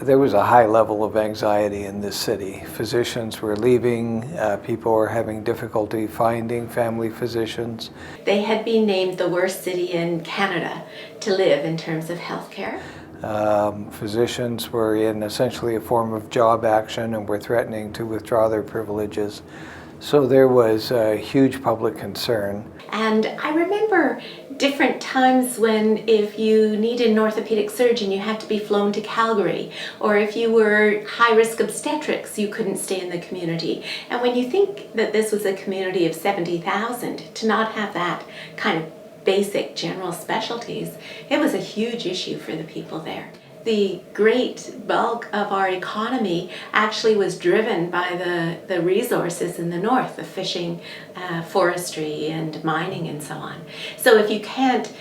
There was a high level of anxiety in this city. Physicians were leaving, people were having difficulty finding family physicians. They had been named the worst city in Canada to live in terms of healthcare. Physicians were in essentially a form of job action and were threatening to withdraw their privileges. So there was a huge public concern. And I remember different times when if you needed an orthopedic surgeon, you had to be flown to Calgary, or if you were high-risk obstetrics, you couldn't stay in the community. And when you think that this was a community of 70,000, to not have that kind of basic general specialties, it was a huge issue for the people there. The great bulk of our economy actually was driven by the resources in the north, the fishing, forestry, and mining, and so on. So if you can't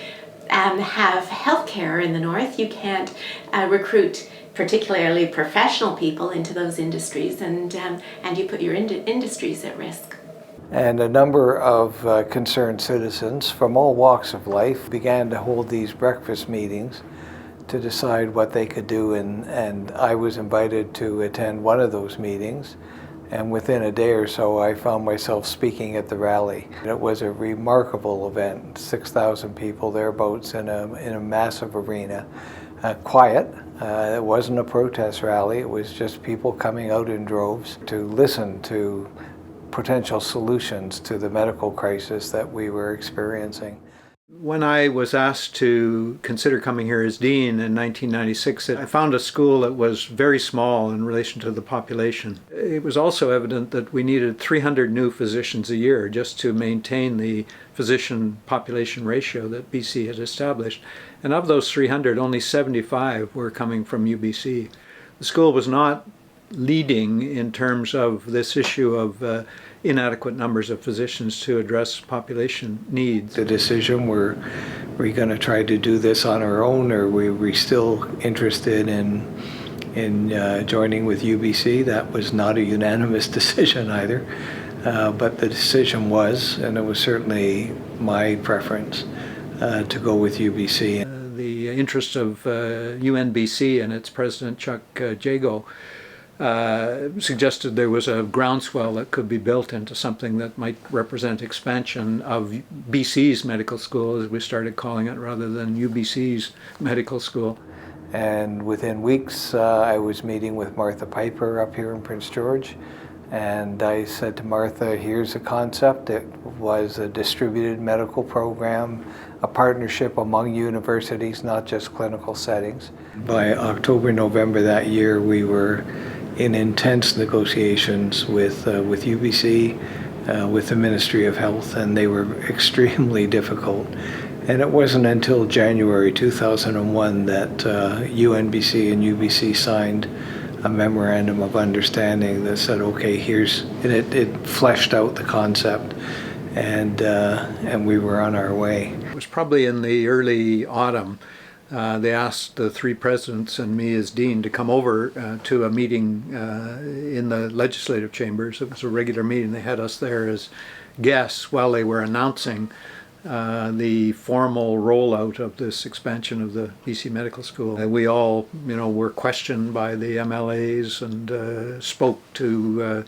have healthcare in the north, you can't recruit particularly professional people into those industries, and you put your industries at risk. And a number of concerned citizens from all walks of life began to hold these breakfast meetings to decide what they could do, and I was invited to attend one of those meetings, and within a day or so I found myself speaking at the rally. It was a remarkable event, 6,000 people thereabouts in a massive arena. Quiet, it wasn't a protest rally, it was just people coming out in droves to listen to potential solutions to the medical crisis that we were experiencing. When I was asked to consider coming here as dean in 1996, I found a school that was very small in relation to the population. It was also evident that we needed 300 new physicians a year just to maintain the physician population ratio that BC had established. And of those 300, only 75 were coming from UBC. The school was not leading in terms of this issue of inadequate numbers of physicians to address population needs. The decision, were we going to try to do this on our own, or were we still interested in joining with UBC? That was not a unanimous decision either, but the decision was, and it was certainly my preference, to go with UBC. The interest of UNBC and its president Chuck Jago suggested there was a groundswell that could be built into something that might represent expansion of BC's medical school, as we started calling it, rather than UBC's medical school. And within weeks, I was meeting with Martha Piper up here in Prince George, and I said to Martha, here's a concept. It was a distributed medical program, a partnership among universities, not just clinical settings. By October, November that year, we were in intense negotiations with UBC, with the Ministry of Health, and they were extremely difficult. And it wasn't until January 2001 that UNBC and UBC signed a memorandum of understanding that said, okay, it fleshed out the concept, and we were on our way. It was probably in the early autumn. They asked the three presidents and me as dean to come over to a meeting in the legislative chambers. It was a regular meeting. They had us there as guests while they were announcing the formal rollout of this expansion of the BC Medical School. We all, were questioned by the MLAs and spoke to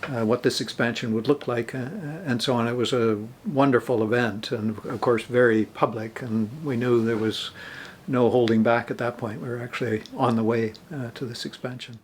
what this expansion would look like and so on. It was a wonderful event and, of course, very public, and we knew there was no holding back at that point. We were actually on the way to this expansion.